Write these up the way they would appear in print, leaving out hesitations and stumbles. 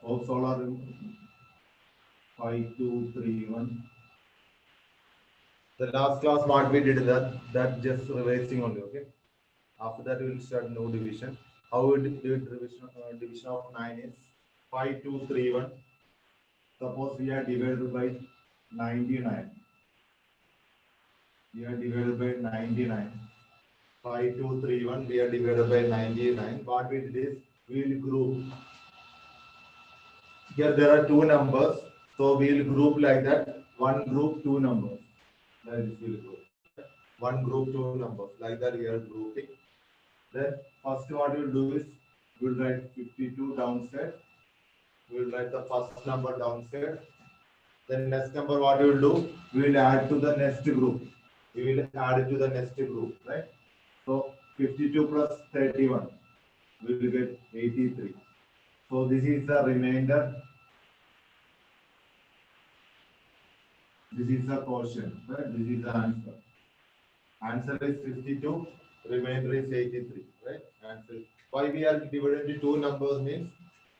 Hope all are 5, 2, 3, 1. The last class what we did that just revising only, okay? After that we will start new division. How we do it division of 9 is 5, 2, 3, 1. Suppose we are divided by 99. We are divided by 99. 5, 2, 3, 1. We are divided by 99. What we did is we will group. Here there are two numbers. So we will group like that. One group, two numbers. Like this we will group. Right? One group, two numbers. Like that we are grouping. Then first what we will do is we will write 52 downstairs. We will write the first number downstairs. Then next number what we will do? We will add to the next group. We will add it to the next group, right? So 52 plus 31, we will get 83. So this is the remainder. This is the quotient, right? This is the answer. Answer is 52. Remainder is 83, right? Answer. Why we are divided into two numbers means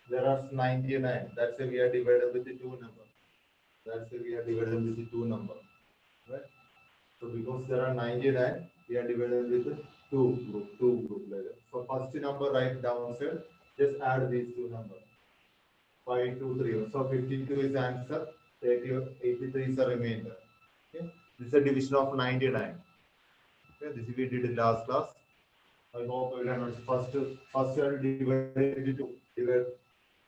there are 99. That's why we are divided with the two numbers. That's why we are divided with the two numbers, right? So because there are 99, we are divided with two group like that. So first number write downstairs, just add these two numbers. 5, 2, 3. So 52 is answer, 83 is the remainder. Okay. This is a division of 99. Okay, this we did in last class. I hope you can first you have to divide it into two. Divide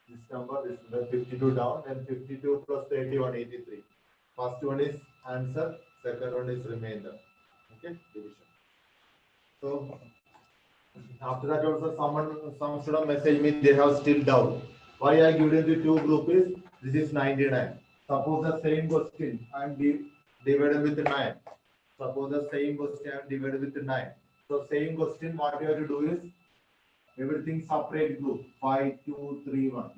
this number, this 52 down, and 52 plus 31, 83. First one is answer, second one is remainder. Okay, division. So after that also some student message me they have still doubt. Why I given the two group is this is 99. Suppose the same question I am divided with 9. Suppose the same question I am divided with 9. So same question what you have to do is everything separate group 5, 2, 3, 1.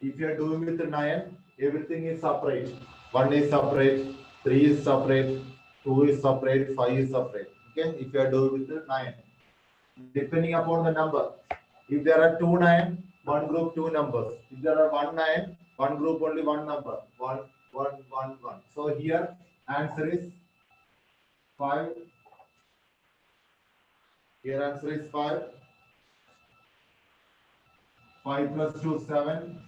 If you are doing with 9, everything is separate. 1 is separate, 3 is separate, 2 is separate, 5 is separate. Okay, if you are doing with 9. Depending upon the number. If there are 2 9, one group 2 numbers. If there are 1 9, one group only one number. 1 1 1 1. So here answer is 5. Here answer is 5. 5 plus 2 7.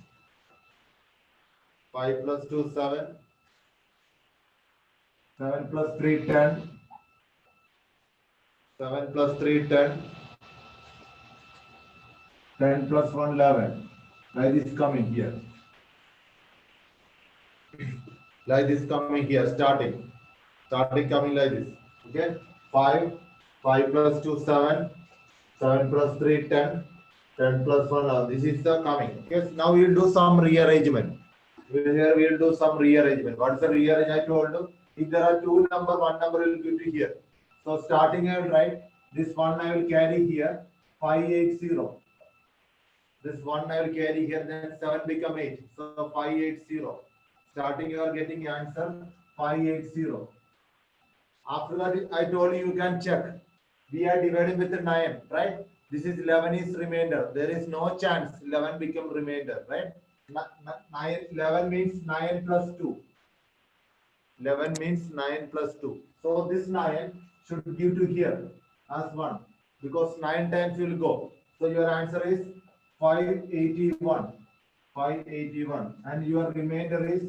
5 plus 2 7. 7 plus 3 10. 7 plus 3 10. 10 plus 1 11. Like this coming here. Like this coming here, starting coming like this. Okay, 5 plus 2 7, 7 plus 3 10, 10 plus 1 this is the coming. Okay, now we will do some rearrangement. Here we will do some rearrangement. What is the rearrangement? I told you, if there are two number, one number will give to here. So starting I will write this one I will carry here 580. This one I will carry here, then 7 become 8. So 580. Starting you are getting answer 580. After that, I told you can check. We are dividing with 9, right? This is 11 is remainder. There is no chance 11 become remainder, right? 11 means 9 plus 2. 11 means 9 plus 2. So this 9 should give to here as 1 because 9 times will go. So your answer is 581. 581. And your remainder is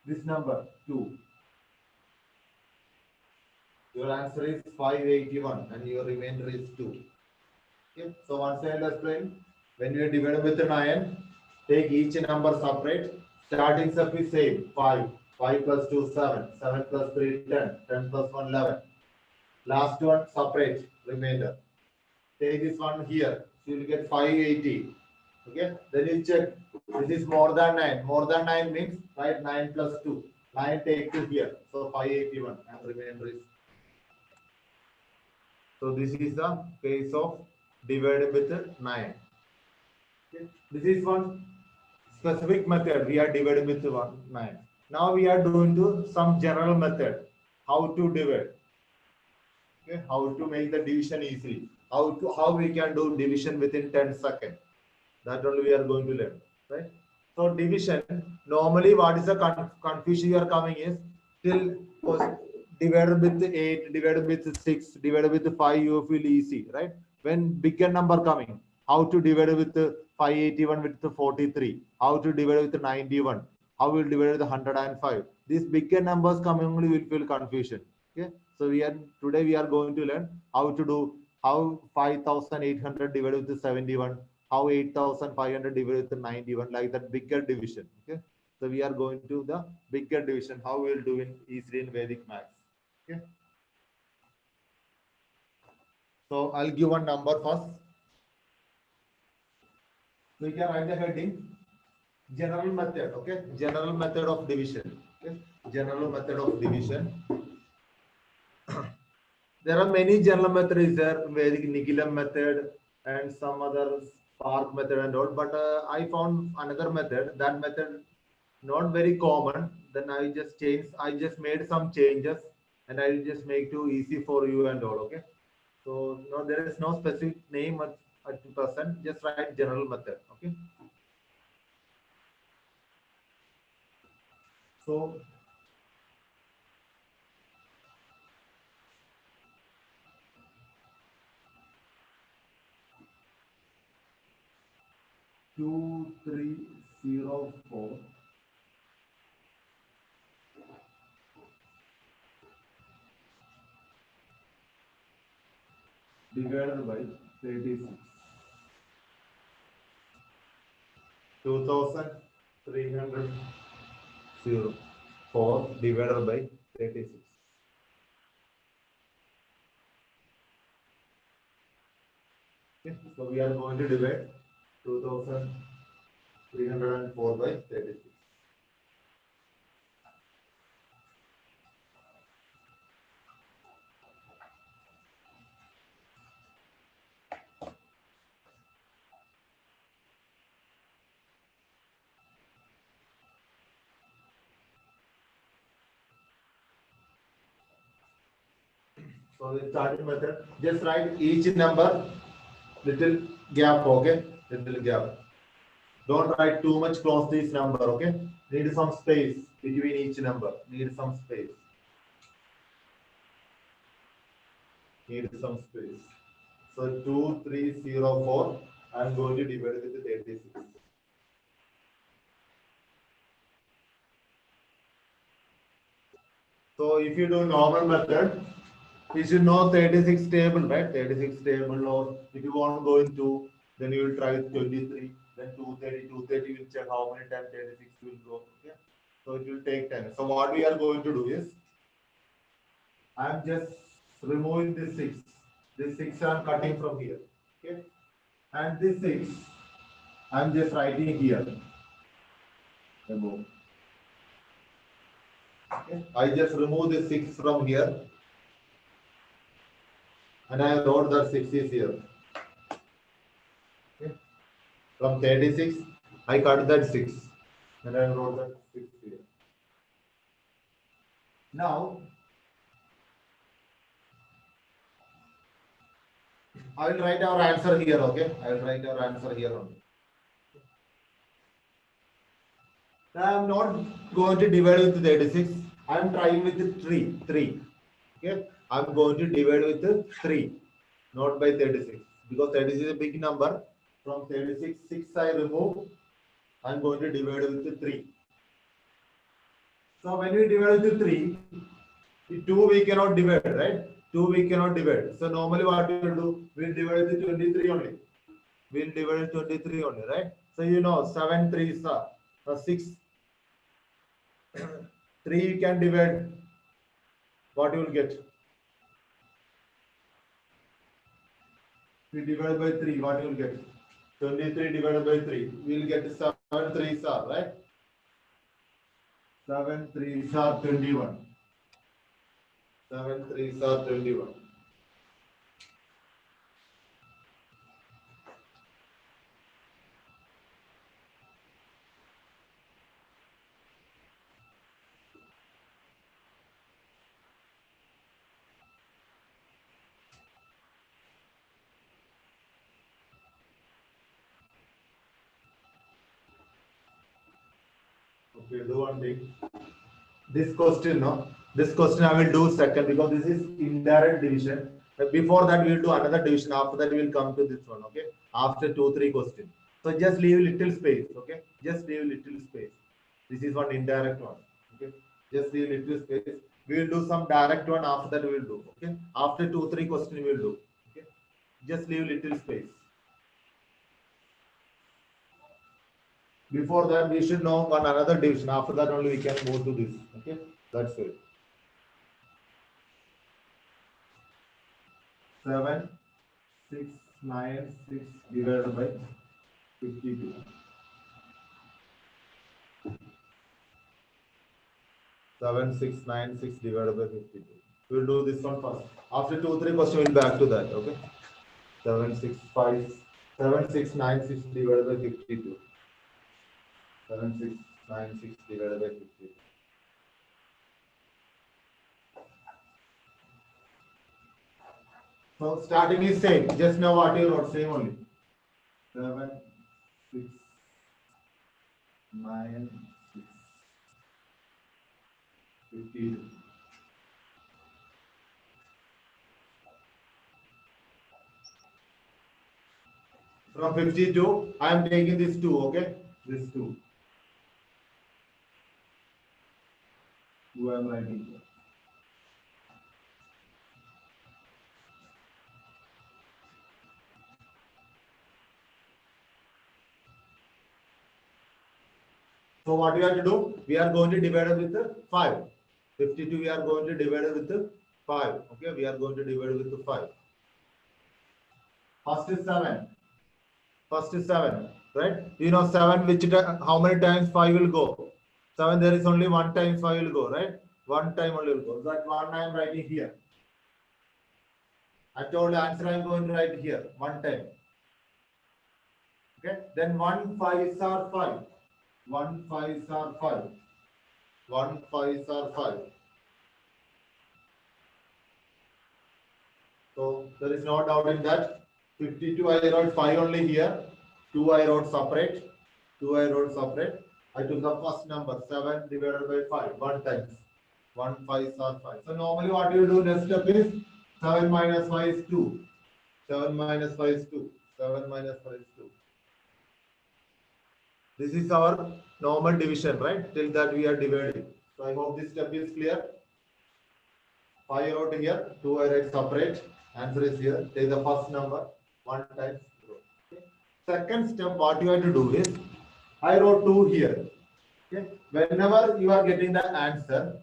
this number 2. Your answer is 581 and your remainder is 2. Okay. So once I will explain, when you are divided with 9, take each number separate. Starting step is same 5. 5 plus 2 7. 7 plus 3 10. 10 plus 1 11. Last one separate remainder. Take this one here. So you will get 580. Okay. Then you check. This is more than 9. More than 9 means right 9 plus 2. 9 take to here. So 581 and remainder is. So this is the case of divided with 9. Okay. This is one specific method. We are dividing with 9. Now we are doing to some general method. How to divide. Okay. How to make the division easily. How we can do division within 10 seconds. That only we are going to learn, right? So division, normally what is the confusion you are coming is till divided with 8, divided with 6, divided with 5, you feel easy, right? When bigger number coming, how to divide with 581 with 43, how to divide with 91, how will divide with 105. These bigger numbers coming only will feel confusion. Okay, so today we are going to learn how to do how 5800 divided with 71, how 8500 divided with 91, like that bigger division. Okay, so we are going to the bigger division, how we will do in easily in Vedic maths. Okay, so I'll give one number first. So you can write the heading general method. Okay, general method of division. Okay, general method of division. There are many general methods there, Vedic Nigilam method and some other Spark method and all. But I found another method. That method not very common. Then I just changed. I just made some changes, and I will just make it easy for you and all. Okay. So no, there is no specific name at present. Just write general method. Okay. So 2304 divided by 36. 2304 divided by 36. Okay, so we are going to divide 2304 by 36. So the starting method, just write each number little gap, okay? Little gap. Don't write too much close to this number, okay? Need some space between each number. Need some space. Need some space. So 2304, I'm going to divide with 36. So if you do normal method, you should know 36 table, right? 36 table, or if you want to go into, then you will try with 23, then 230, 230 will check how many times 36 will go. Okay. So it will take time. So what we are going to do is, I am just removing this 6. This 6 I am cutting from here. Okay. And this 6, I am just writing here. Remove. Okay. I just remove this 6 from here. And I wrote that 6 is here. Okay. From 36, I cut that 6. And I wrote that 6 here. Now, I will write our answer here, okay? I will write our answer here only. I am not going to divide with 36. I am trying with 3. Okay? I am going to divide with 3, not by 36. Because 36 is a big number. From 36, 6 I remove. I am going to divide with 3. So when we divide with 3, 2 we cannot divide, right? 2 we cannot divide. So normally what we will do, we will divide with 23 only. We will divide with 23 only, right? So you know 7 3s are 6. 3 you can divide. What you will get? We divide by 3, what you will get? 23 divided by 3. We will get 7 3s are, right? 7 3s are 21. 7 3s are 21. Okay, do one thing. This question, no? This question I will do second because this is indirect division. But before that, we will do another division. After that, we will come to this one. Okay. After 2-3 questions. So just leave little space. Okay. Just leave little space. This is one indirect one. Okay. Just leave little space. We will do some direct one. After that, we will do. Okay. After 2-3 questions, we will do. Okay. Just leave little space. Before that, we should know one another division. After that, only we can move to this. Okay. That's it. 7, 6, 9, 6 divided by 52. 7, 6, 9, 6 divided by 52. We'll do this one first. After 2-3 questions, we'll back to that. Okay. 7, 6, 5, 7, 6, 9, 6 divided by 52. 7, 6, 9, 6 divided by 52. So starting is same. Just know what you wrote. Same only. 7, 6, 9, 6, 52. From 52, I am taking this 2, okay? This 2. Who am I writing here? So what we have to do? We are going to divide it with 5. 52 we are going to divide it with 5. Okay, we are going to divide it with 5. First is 7. First is 7, right? You know 7, which how many times 5 will go? 7, there is only one time 5 will go, right? One time only will go. That one I am writing here. I told the answer I am going to write here. One time. Okay, then 1 5s are 5. 1 5s are 5. 1 5s are 5. So there is no doubt in that. 52 I wrote 5 only here. 2 I wrote separate. 2 I wrote separate. I took the first number 7 divided by 5. 1 times. 1 5s are 5. So normally what you do next step is 7 minus 5 is 2. 7 minus 5 is 2. 7 minus 5 is 2. This is our normal division, right? Till that we are dividing. So I hope this step is clear. 5 I wrote here, 2 I write separate. Answer is here. Take the first number, 1 times 0. Okay. Second step, what you have to do is, I wrote 2 here. Okay. Whenever you are getting the answer,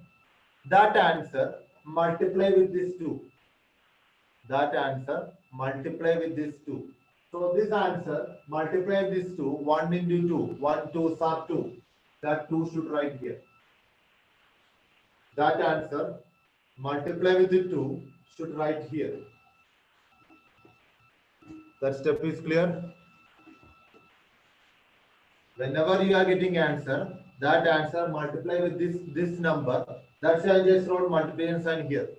that answer multiply with this 2. That answer multiply with this 2. So this answer multiply with this 2. 1 into 2. 1 2s are 2. That 2 should write here. That answer multiply with the 2 should write here. That step is clear. Whenever you are getting answer, that answer multiply with this number. That's why I just wrote multiplication sign here.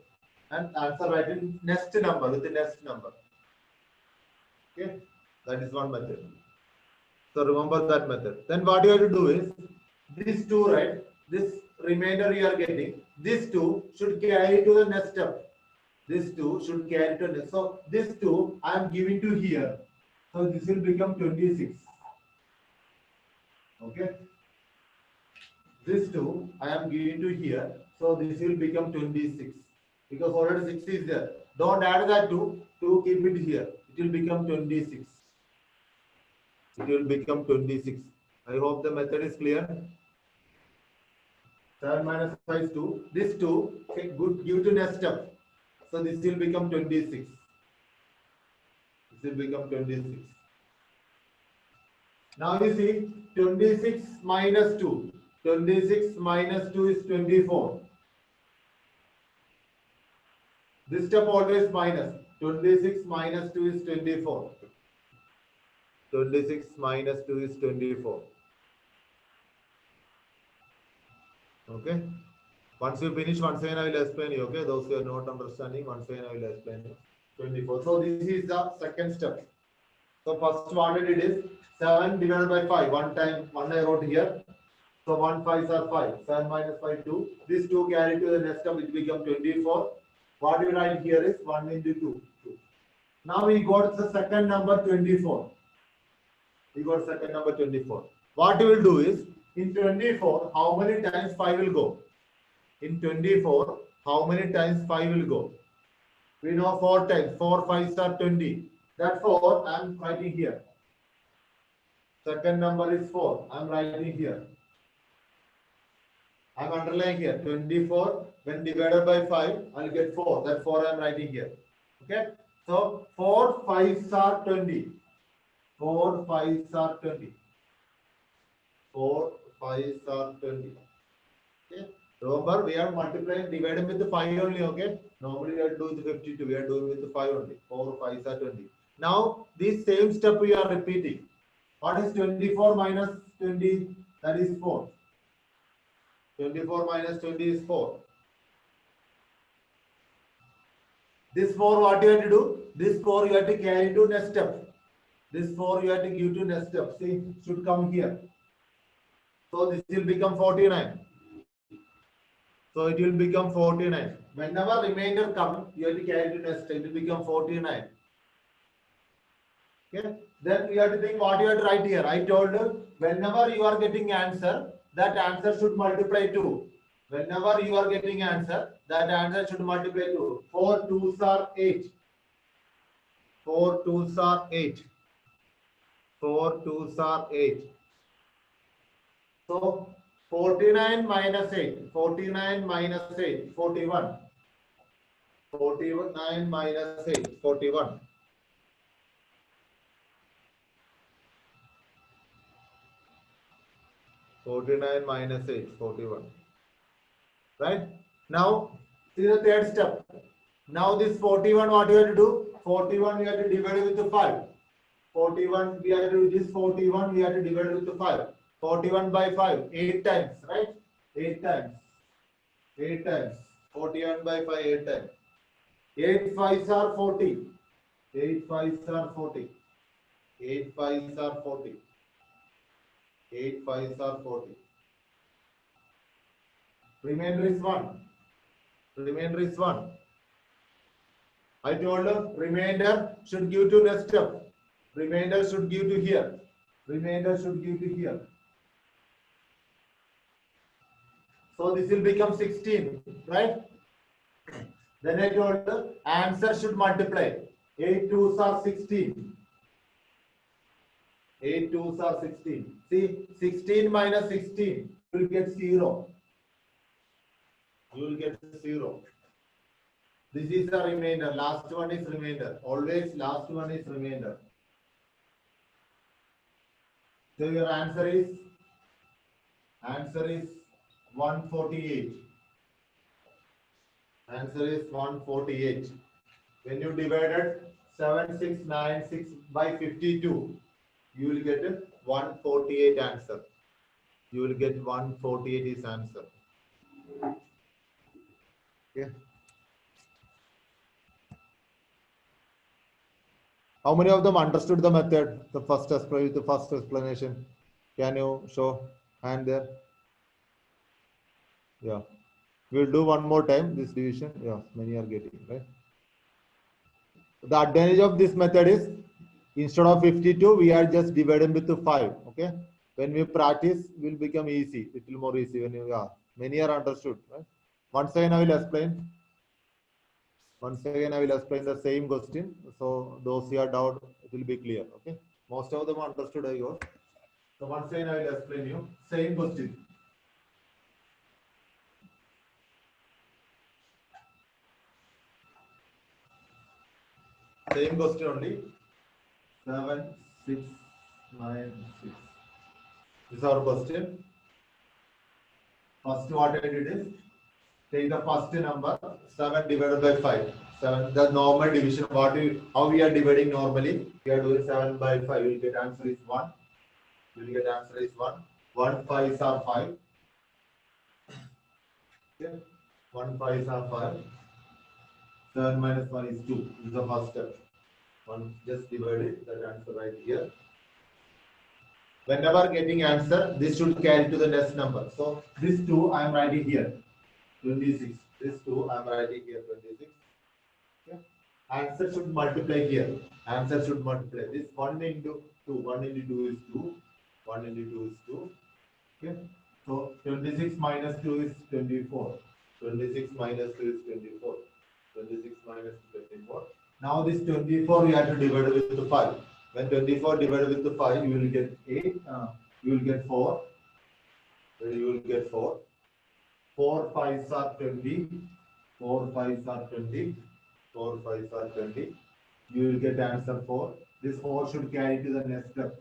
And answer write in next number with the next number. Okay, that is one method. So remember that method. Then what you have to do is this 2, right? This remainder you are getting. This 2 should carry to the next step. This 2 should carry to this. So this 2 I am giving to here. So this will become 26. Okay. This 2 I am giving to here. So this will become 26. Because already 6 is there. Don't add that 2. 2 keep it here. It will become 26. It will become 26. I hope the method is clear. 7 minus 5 is 2. This 2 good give to next step. So this will become 26. This will become 26. Now you see 26 minus 2. 26 minus 2 is 24. This step always minus. 26 minus 2 is 24. 26 minus 2 is 24. Okay. Once you finish, once again I will explain you. Okay. Those who are not understanding, once again I will explain you. 24. So this is the second step. So first what I did is 7 divided by 5. One time, 1 I wrote here. So 1 5s are 5. 7 minus 5, 2. This 2 carry to the next step, it become 24. What we write here is 1 into 2. 2. Now we got the second number 24. We got second number 24. What we will do is, in 24, how many times 5 will go? In 24, how many times 5 will go? We know 4 times. 4 5s are 20. Therefore, I am writing here. Second number is 4. I am writing here. I am underlining here. 24 when divided by 5, I will get 4. That 4 I am writing here. Okay. So 4 5s are 20. 4 5s are 20. 4 5s are 20. Okay. Remember, we are multiplying, dividing with the 5 only. Okay. Normally we are doing the 52. We are doing with the 5 only. 4 5s are 20. Now this same step we are repeating. What is 24 minus 20? That is 4. 24 minus 20 is 4. This 4 what you have to do? This 4 you have to carry to next step. This 4 you have to give to next step. See, should come here. So this will become 49. So it will become 49. Whenever remainder comes, you have to carry to next step. It will become 49. Okay. Then you have to think what you have to write here. I told you, whenever you are getting answer, that answer should multiply 2. Whenever you are getting answer, that answer should multiply 2. 4 2s are 8. 4 2s are 8. 4 2s are 8. So 49 minus 8. 49 minus 8. 41. 49 minus 8. 41. 49 minus 8. 41. Right? Now, see the third step. Now this 41, what you have to do? 41 we have to divide it with the 5. 41 we have to do this 41 we have to divide it with the 5. 41 by 5, 8 times, right? 8 times. 8 times. 41 by 5, 8 times. 8 5s are 40. 8 5s are 40. 8 5s are 40. 8 5s are 40. Remainder is 1. Remainder is 1. I told you remainder should give to next step. Remainder should give to here. Remainder should give to here. So this will become 16, right? Then I told you answer should multiply. 8 2s are 16. 8 2s are 16. See, 16 minus 16, you will get 0. You will get 0. This is the remainder. Last one is remainder. Always last one is remainder. So your answer is 148. Answer is 148. When you divided 7696 by 52, you will get 148 answer. You will get 148 is answer. Okay. How many of them understood the method? The first explanation. Can you show hand there? Yeah. We'll do one more time this division. Yeah, many are getting right. The advantage of this method is instead of 52, we are just dividing with 5. Okay. When we practice, will become easy. It will more easy when you many are understood. Right? Once again, I will explain. Once again, I will explain the same question. So those who are doubt, it will be clear. Okay. Most of them understood, I guess. So once again, I will explain you same question. Same question only. 7 6 9 6. This is our question. First, what I did is take the first number 7 divided by 5. 7. The normal division. How we are dividing normally? We are doing 7 by 5. You will get answer is 1. You will get answer is 1. 1 5s are 5. Okay. 1 5s are 5. 7 minus 1 is 2. This is the first step. 1 just divided. That answer right here. Whenever getting answer, this should carry to the next number. So this 2 I am writing here, 26. This 2 I am writing here, 26. Okay. Answer should multiply here. Answer should multiply. This 1 into 2. 1 into 2 is 2. 1 into 2 is 2. Okay. So 26 minus 2 is 24. 26 minus 2 is 24. 26 minus 24. Now this 24 you have to divide with the 5. When 24 divided with the 5, you will get 8. You will get 4. You will get 4. 4 5s are 20. 4 5s are 20. 4 5s are 20. You will get answer 4. This 4 should carry to the next step.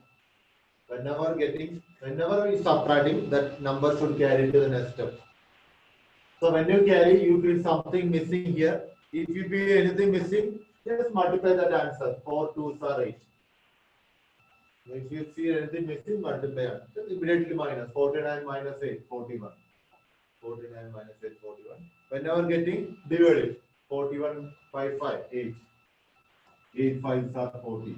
Whenever we subtracting, that number should carry to the next step. So when you carry, you feel something missing here. If you feel anything missing, just multiply that answer. 4 2s are 8. If you see anything missing, multiply. Just immediately minus 49 minus 8, 41. 49 minus 8, 41. Whenever getting, divide it. 41 by 5, 8. 8 5s are 40.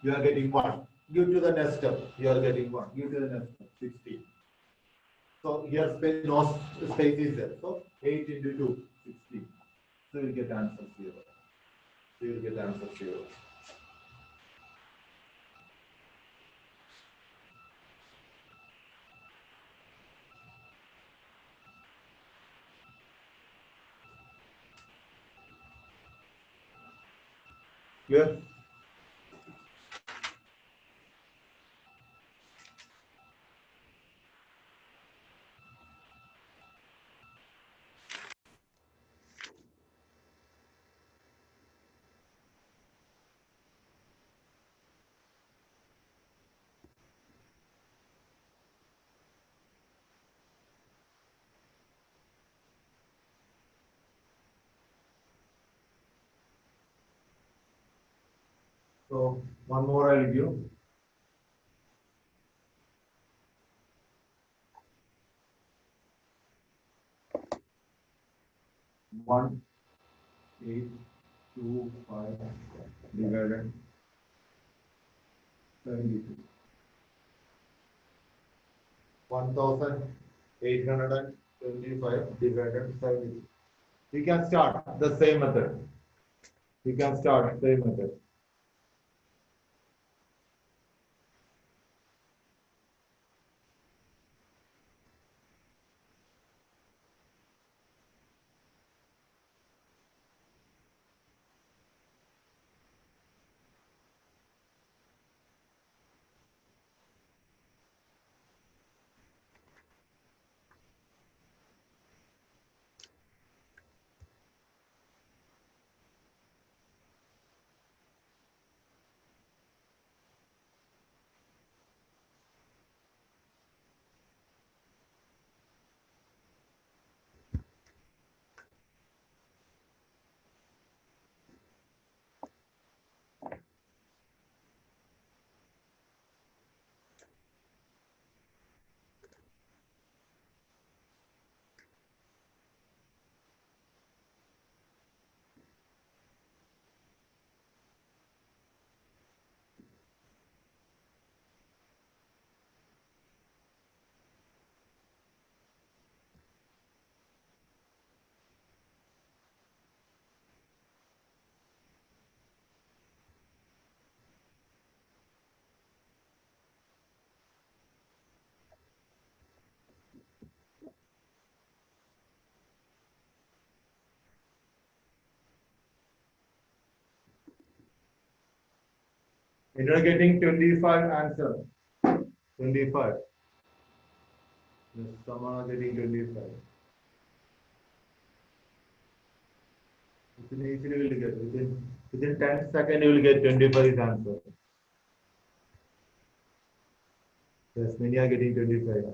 You are getting 1. Give to the next step. You are getting 1. Give to the next step. 16. So here space, no space is there. So 8 into 2, 16. So you will get answer 0. So you will get answer 0. Clear? So one more I'll give. 1 8 2 5 divided 72. 1825 divided 72. You can start the same method. You can start same method. You are getting 25 answer. 25. Yes, someone are getting 25. Easily will get within 10 seconds you will get 25 answer. Yes, many are getting 25.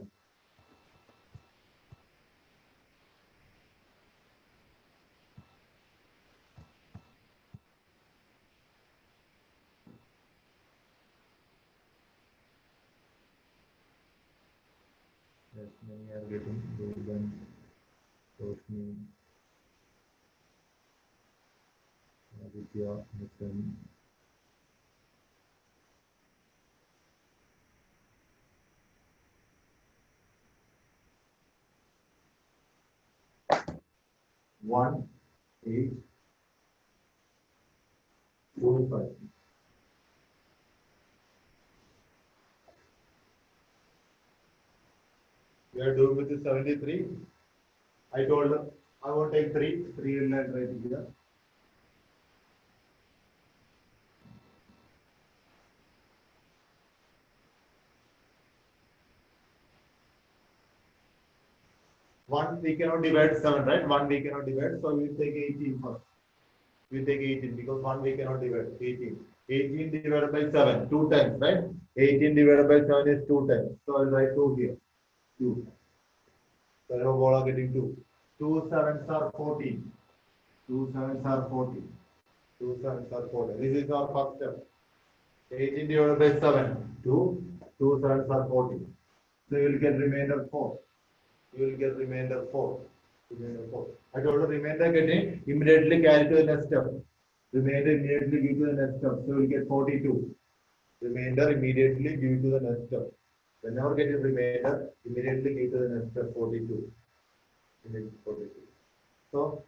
Yes, many are getting Golden, Roshni, Aditya, Nitin. 1, 8, 2, 5. We are doing with the 73. I told them I won't take 3. 3 will not write here. One we cannot divide 7, right? One we cannot divide, so we will take 18 first. We take 18 because 1 we cannot divide. 18. 18 divided by 7, 2 times, right? 18 divided by 7 is 2 times. So I'll write 2 here. 2. So I hope all are getting 2. 2 sevens are 14. 2 sevens are 14. 2 sevens are 14. This is our first step. 18 divided by 7. 2. 2 sevens are 14. So you will get remainder 4. You will get remainder 4. Remainder 4. I told you remainder getting immediately carry to the next step. Remainder immediately give to the next step. So you will get 42. Remainder immediately give to the next step. Whenever get a remainder, immediately give to the next step 42. 42. So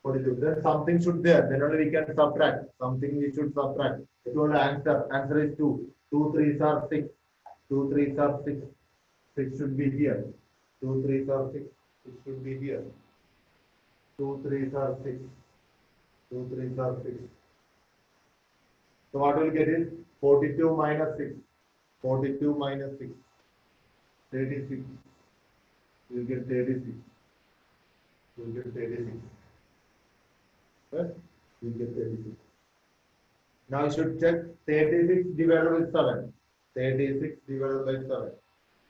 42. Then something should there. Then only we can subtract. Something we should subtract. It will answer. Answer is 2. 2 3s are 6. 2 3s are 6. 6 should be here. 2 3s are 6. It should be here. 2 3s are 6. 2 3s are 6. So what we'll get is 42 minus 6. 42 minus 6. 36. You'll get 36. You'll get 36. Right? You'll get 36. Now you should check 36 divided by 7. 36 divided by 7.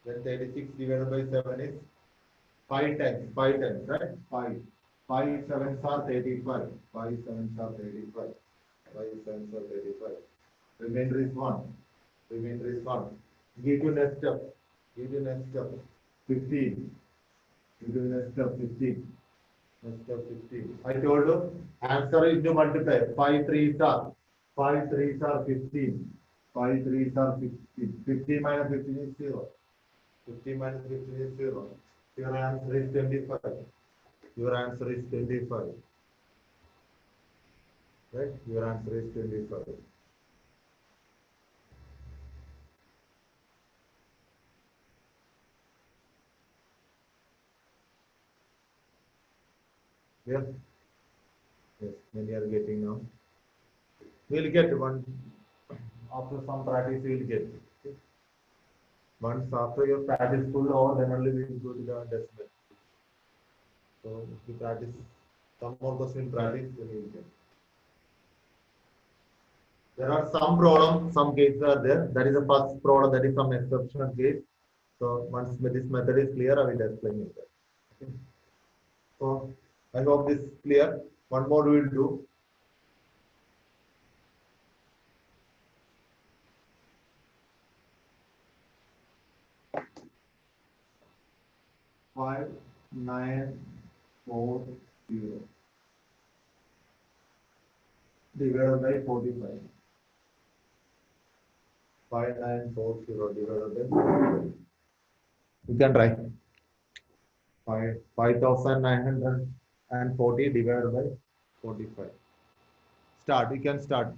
Then 36 divided by 7 is 5 times. 5 times, right? 5. 5 sevens are 35. 5 sevens are 35. 5 sevens are 35. Remainder is 1. Remainder is 1. Give to next step. Give to next step. 15. Give to next step 15. Next step 15. I told you answer is to multiply. 5 3s are 5 3s are 15. 5 3s are 15. 15 minus 15 is 0. 15 minus 15 is 0. Your answer is 25. Your answer is 25. Right? Your answer is 25. Yes? Yes, many are getting now. We'll get one. After some practice, we will get. Okay? Once after your practice full over, then only we will go to the decimal. So if you practice some more question practice, then you will get. There are some problems, some cases are there. That is the first problem, that is some exceptional case. So once this method is clear, I will explain it. Okay. So I hope this is clear. One more we will do. Five, 9, 4, 0 divided by 45. 5940 divided by 45. You can write 5940 divided by 45. Start. You can start.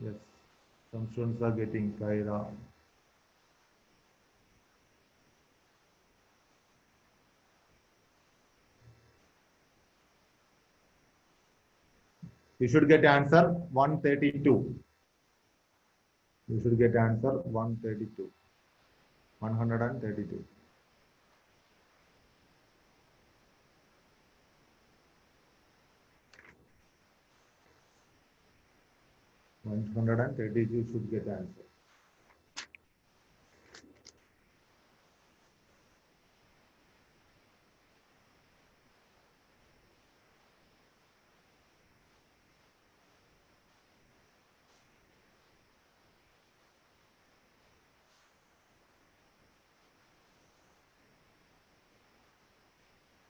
Yes. Some students are getting Kaira. You should get answer 132. You should get answer 132. 132. 132 should get answer.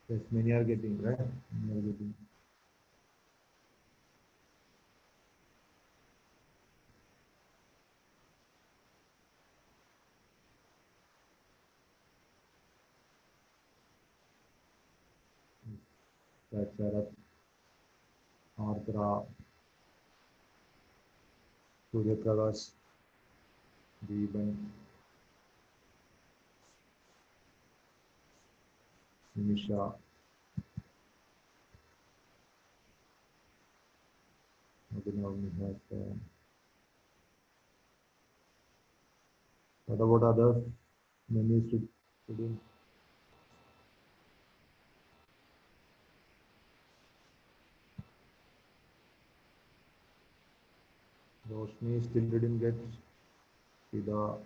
Yes, many are getting, right? Many are getting. Sharat, Ardra, Surya Prakash, Deepan, Nisha, Abhinav, Nihas. What about others? Many students. Roshni still didn't get Sida.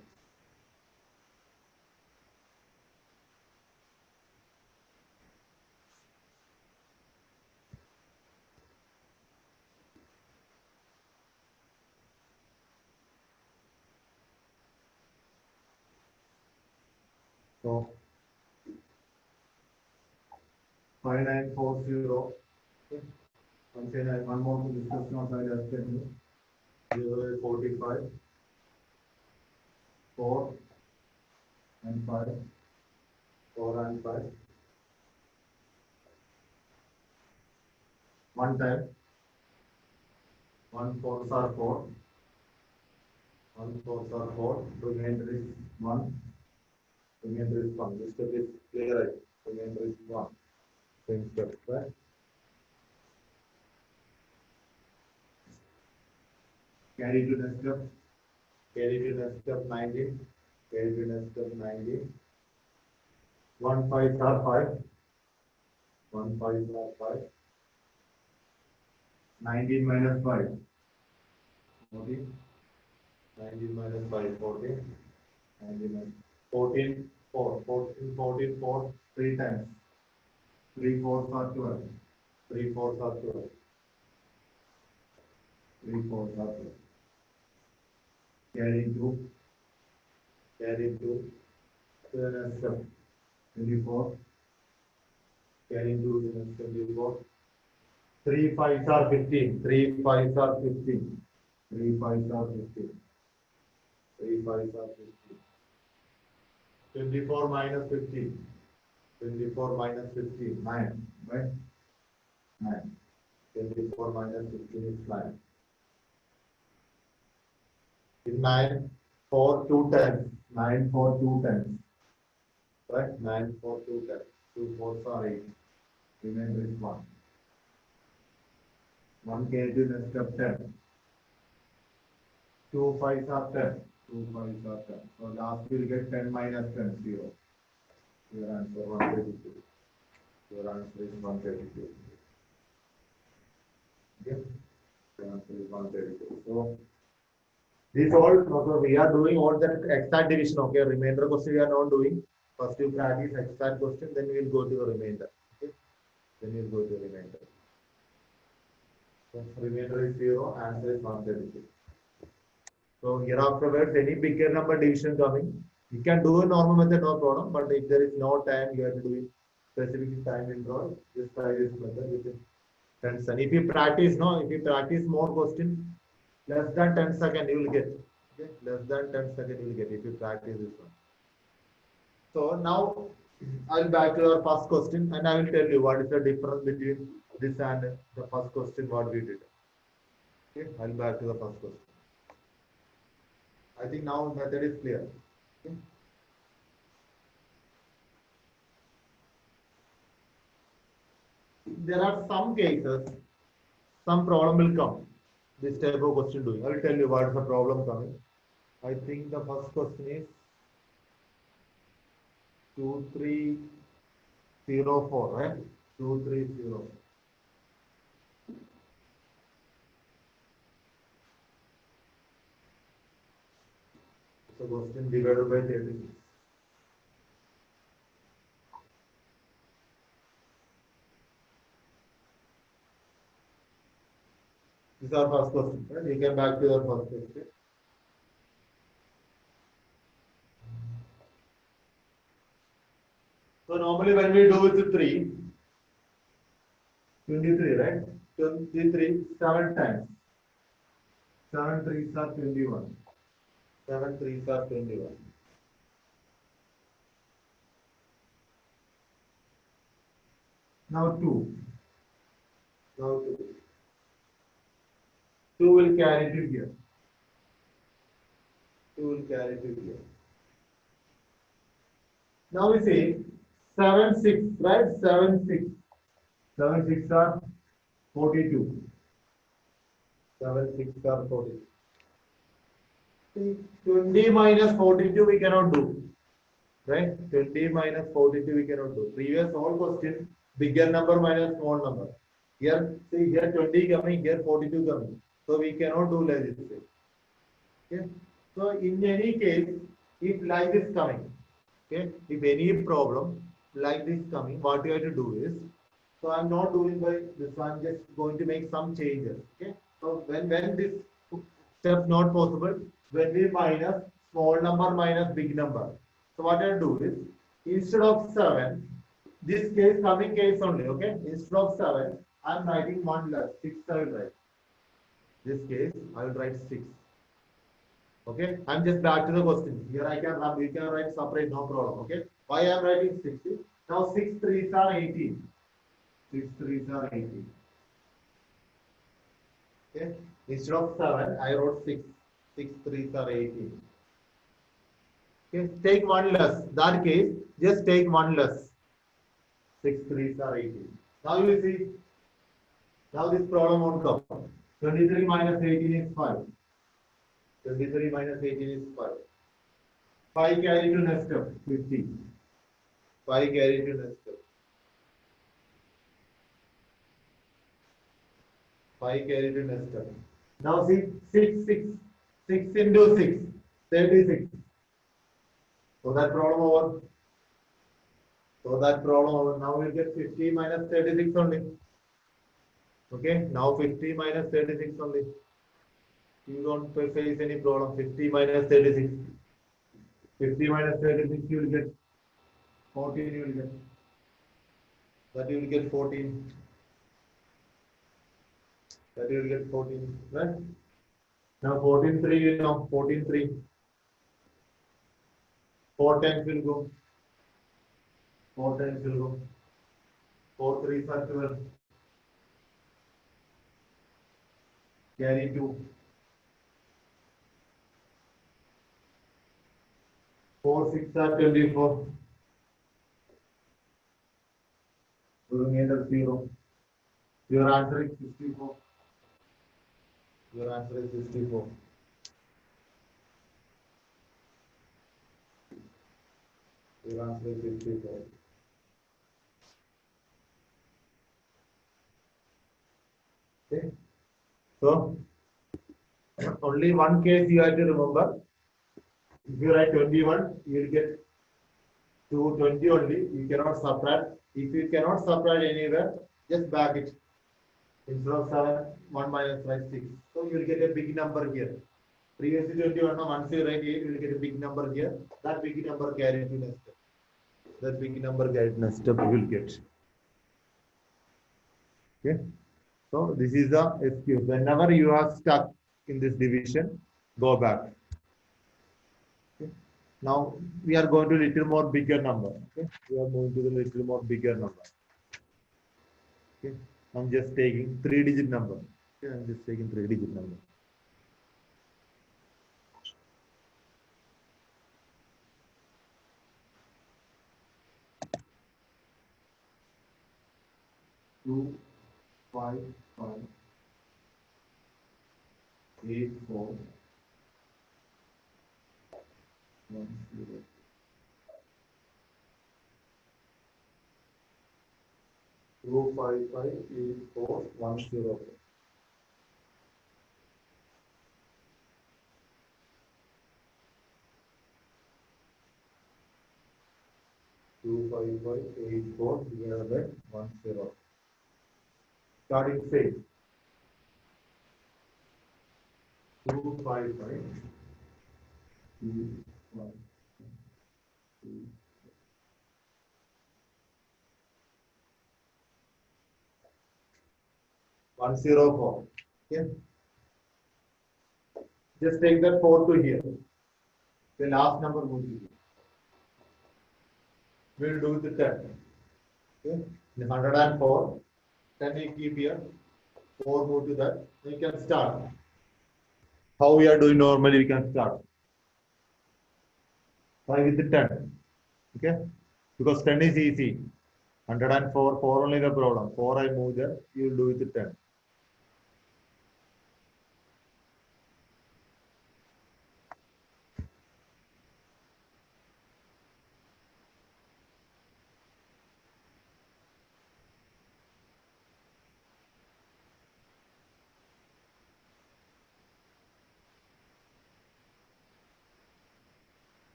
So 5940. Okay. One more to discuss now. I just tell you. 045, 4 and 5, 4 and 5. One time, 1 4s are 4, 1 4s are 4, remainder is 1, remainder is 1. This step is clear, right? Remainder is 1. Same step, right? Carry to next step, carry to next step 19, carry to next step 19. 1 5s are 5, 1 5s are 5. 19 minus 5, 14. 19 minus 5, 14. 19 minus 14, 4, 14, 14, 4, 3 times. 3 4s are 12. 3 4s are 12. 3 4s are 12. Carry 2. Carry 2. To the next step. 24. Carry 2 to the next 24. 3 5s are 15. 3 5s are 15. 3 5s are 15. 3 5s are 15. 24 minus 15. 24 minus 15. 9. Right? 9. 24 minus 15 is 9. In 9, 4 2 times. 9 4 2 times. Right? 9 4 2 times. 2 4s are 8. Remainder is 1. 1 kg next step 10. 2 5s are 10. 2 5s are 10. So last we will get 10 minus 10, 0. Your answer 132. Your answer is 132. Okay? Your answer is 132. So this all, so we are doing all that exact division. Okay, remainder question we are not doing. First you practice exact question, then we will go to the remainder. Okay, then we will go to the remainder. So remainder is 0, answer is 132. So here afterwards, any bigger number division coming, you can do a normal method, no problem. But if there is no time, you have to do it specific time interval. Just try this method within 10 seconds. If you practice, no, if you practice more question, less than 10 seconds you will get. Okay, less than 10 seconds you will get if you practice this one. So now I'll back to our first question and I will tell you what is the difference between this and the first question what we did. Okay, I'll back to the first question. I think now method is clear. Okay. There are some cases, some problem will come. This type of question doing. I will tell you what is the problem coming. I think the first question is 2304, right? 2304. So question divided by 36. This is our first question. Right? We get back to our first question. So normally when we do with 3, 23, right? 23, 7 times. 7 3s are 21. 7 3s are 21. Now 2. Now 2. 2 will carry to here. 2 will carry to here. Now we see 7 6, right? 7 6. 7 6 are 42. 7 6 are 42. See, 20 minus 42 we cannot do. Right? 20 minus 42 we cannot do. Previous all question, bigger number minus small number. Here, see here 20 coming, here 42 coming. So we cannot do like this way. Okay? So in any case, if like this coming, okay, if any problem like this coming, what you have to do is, so I'm not doing by this, I'm just going to make some changes. Okay, so when this step not possible, when we minus small number minus big number, so what I'll do is, instead of 7, this case coming case only, okay, instead of 7, I'm writing 1 less, 6 I will write. This case I will write 6. Okay, I'm just back to the question. Here I can we can write separate, no problem. Okay, why I'm writing 60? Now 6 3s are 18. 6 3s are 18. Okay, instead of 7, I wrote 6. 6 3s are 18. Okay, take 1 less. That case, just take 1 less. 6 3s are 18. Now you see, now this problem won't come. 23 minus 18 is 5. 23 minus 18 is 5. 5 carry to next step, 50. 5 carry to next step. 5 carry to next step. Now see, 6, 6. 6 into 6, 36. So that problem over. So that problem over. Now we'll get 50 minus 36 only. Okay, now 50 minus 36 only. You don't face any problem. 50 minus 36. 50 minus 36 you will get 14 you will get. That you will get 14. That you will get 14. Right? Now 14 3 you know. 14 3. 4 times will go. 4 times will go. 4 3s are 12. Carry 2. 4 6 are 24. Remainder 0. Your answer is 64. Your answer is 64. Your answer is 64. Okay. So only one case you have to remember. If you write 21, you will get 220 only. You cannot subtract. If you cannot subtract anywhere, just back it. Instead of 7, 1 minus write 6. So you will get a big number here. Previously 21, once you write 8, you will get a big number here. That big number carried to next step. That big number carried next step you will get. Okay. So this is the excuse. Whenever you are stuck in this division, go back. Okay. Now we are going to little more bigger number. Okay. We are going to the little more bigger number. Okay. I'm just taking 3-digit number. Okay. I'm just taking 3-digit number. Two, 5, 5, 8, 4, 1, 0. 2, 5, 5, 8, 4, 1, 0. 25584 divided by 10. Starting phase. 255. 104. Okay. Just take that 4 to here. The last number will be here. We'll do the 10. Okay. 104. 10 you keep here. 4 move to that. You can start. How we are doing normally, we can start. 5 with the 10. Okay. Because 10 is easy. 104, 4 only the problem. 4 I move there. You will do with the 10.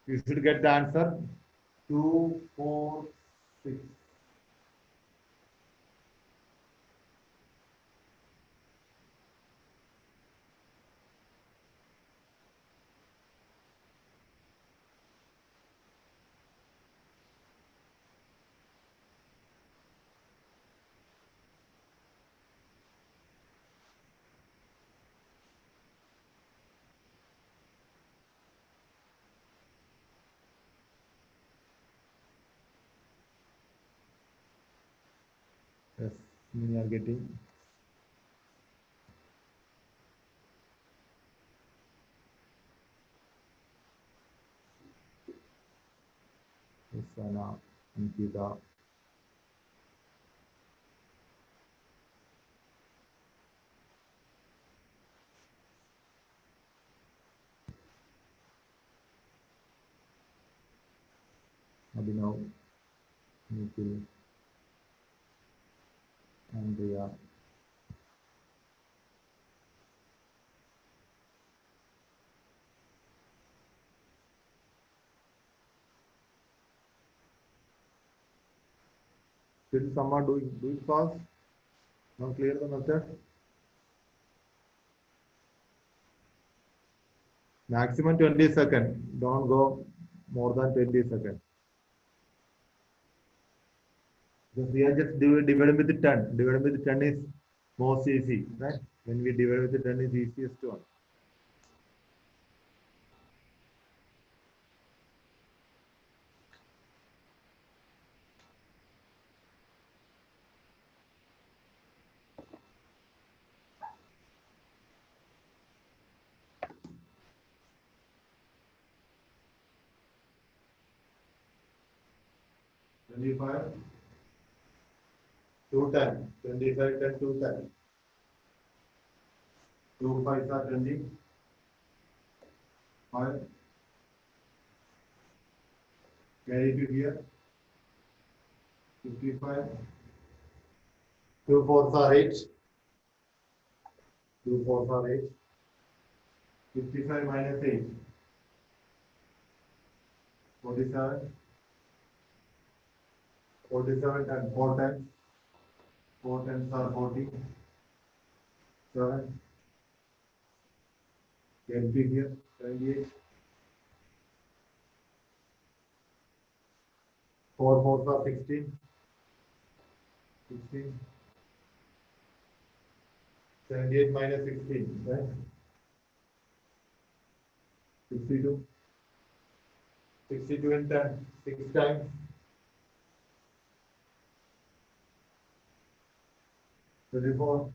You should get the answer 246. Yes, many are getting. Sana, Ankita. Abhinav, Nikhil, Andrea. Still some are doing fast. Now clear the method. Maximum 20 seconds. Don't go more than 20 seconds. Because we are just dividing with the 10. Dividing with the 10 is most easy, right? When we divide with the 10 is easiest one. Twenty-five, 210. 25, 10, 210. 2 5 are 20. 5. Carry to here. 55. 2 4s are 8. 2 4s are 8. 55 minus 8. 47. 47 and 4 times. 4 times are 40. 7. Get big here. 78. 4 4s are 16. 16. 78 minus 16. Right? 62. 62 and 10. 6 times. 24.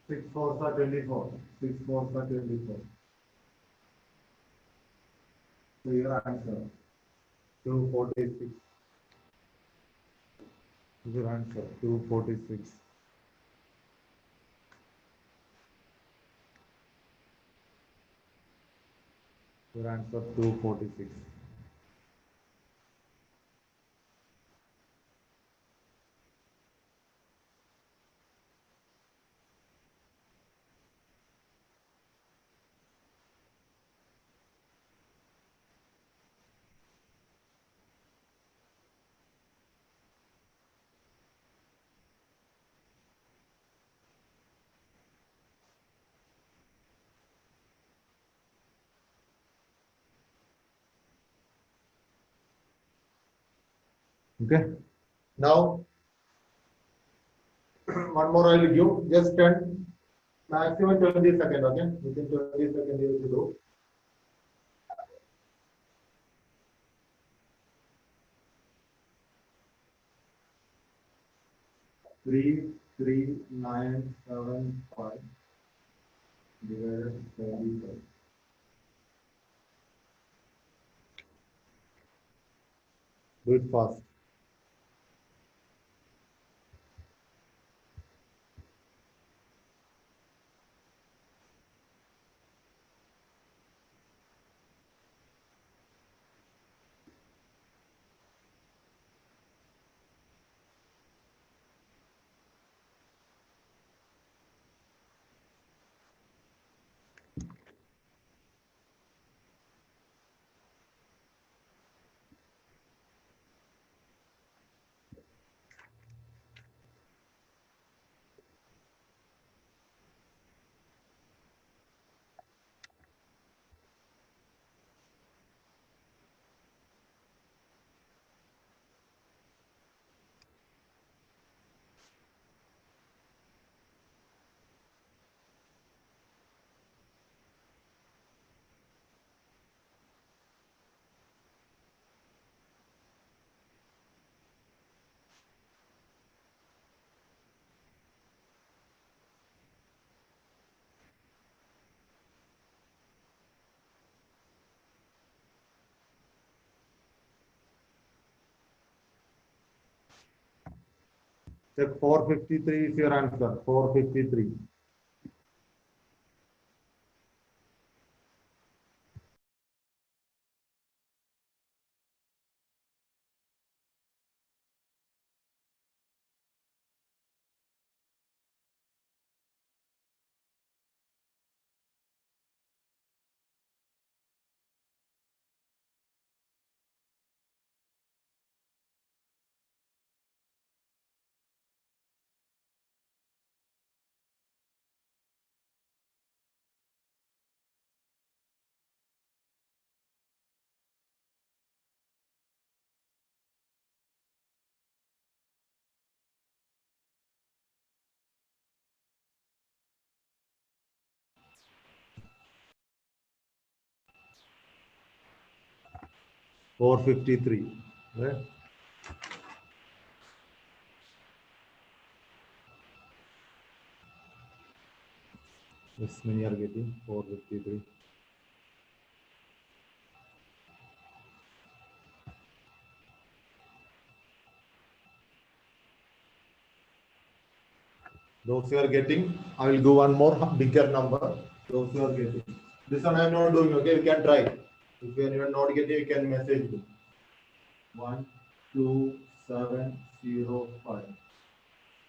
6 4s are 24. 6 4s are 24. So your answer 246. Your answer 246. Your answer 246. Okay. Now, one more I will give. Just 10, maximum 20 seconds. Okay. Within 20 seconds you will do. 33975 divided by 35. Do it fast. Check 453 is your answer. 453. Four 53. Right? Yes, many are getting 453. Those who are getting, I will go one more bigger number. Those who are getting. This one I am not doing, okay? You can try. If you are not getting, you can message me. 12705.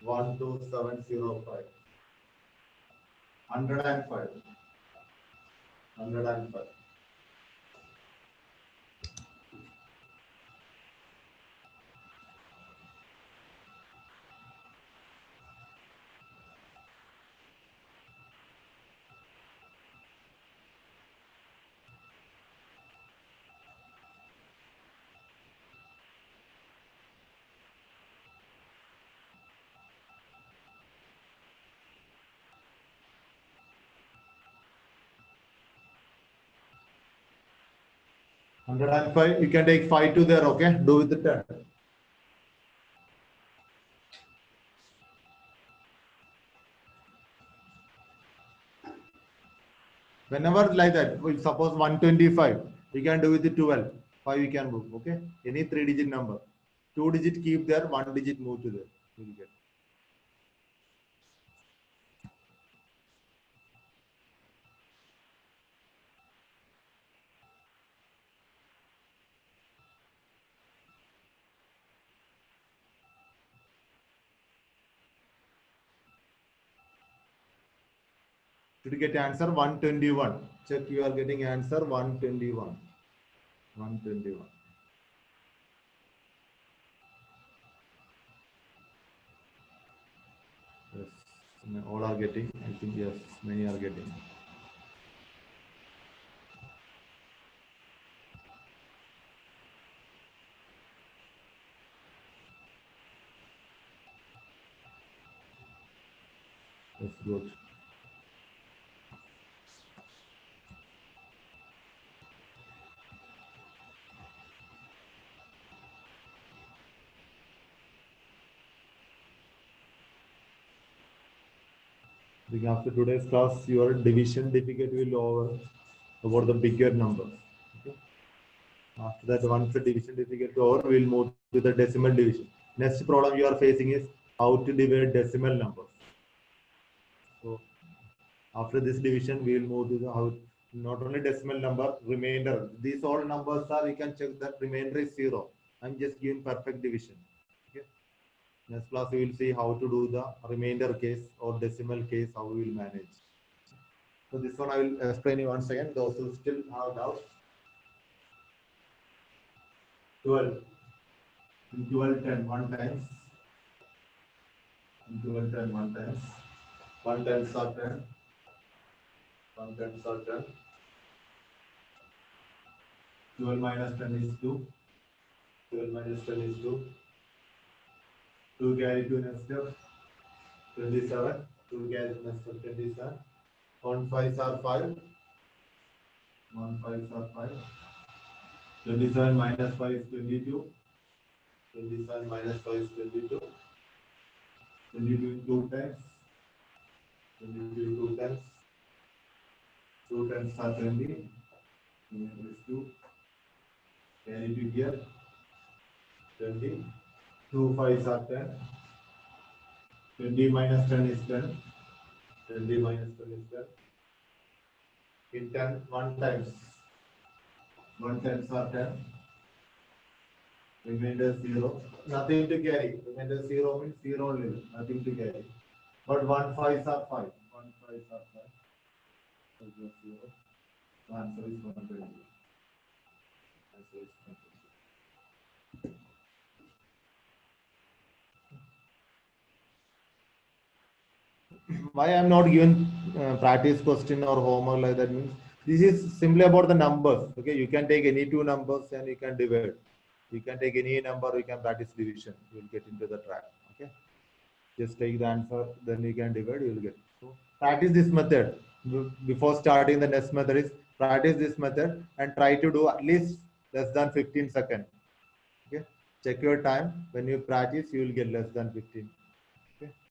12705. 105. 105. 105. You can take 5 to there, okay? Do with the 10. Whenever like that, we suppose 125, you can do with the 12. 5 you can move, okay? Any 3-digit number. 2-digit keep there, 1-digit move to there. You will get. Should get answer 121. Check you are getting answer 121. 121. Yes. All are getting. I think yes, many are getting. That's good. I think after today's class, your division difficult will over about the bigger numbers. Okay. After that, once the division difficult over, we'll move to the decimal division. Next problem you are facing is how to divide decimal numbers. So after this division, we will move to the how not only decimal number, remainder. These all numbers are, you can check that remainder is 0. I'm just giving perfect division. Okay. Next class, we will see how to do the remainder case or decimal case, how we will manage. So this one I will explain you once again. Those who still have doubts. 12. In 12, 10, 1 times. In 12, 10, 1 times. 1 times are 10. 1 times are 10. 12 minus 10 is 2. 12 minus 10 is 2. 2 carry 2 next step. 27. 2 carry next step 27. 1 5s are 5. 1 5s are 5. 27 minus 5 is 22. 27 minus 5 is 22. 22 in 2 times. 22 in 2 times. 2 times are 20. Remainder is 2. Carry 2 here. 20. 2 5s are 10. 20 minus 10 is 10. 20 minus 10 is 10. In 10, 1 times. 1 times are 10. Remainder 0. Nothing to carry. Remainder 0 means 0 only. Nothing to carry. But 1 5s are 5. 1 5s are 5. So just 0. So answer is 120. Answer is 120. Why I'm not given practice question or homework like that means this is simply about the numbers. Okay, you can take any two numbers and you can divide. You can take any number, you can practice division. You will get into the track. Okay, just take the answer, then you can divide. You will get. So practice this method before starting the next method is practice this method and try to do at least less than 15 seconds. Okay, check your time when you practice. You will get less than 15. Okay.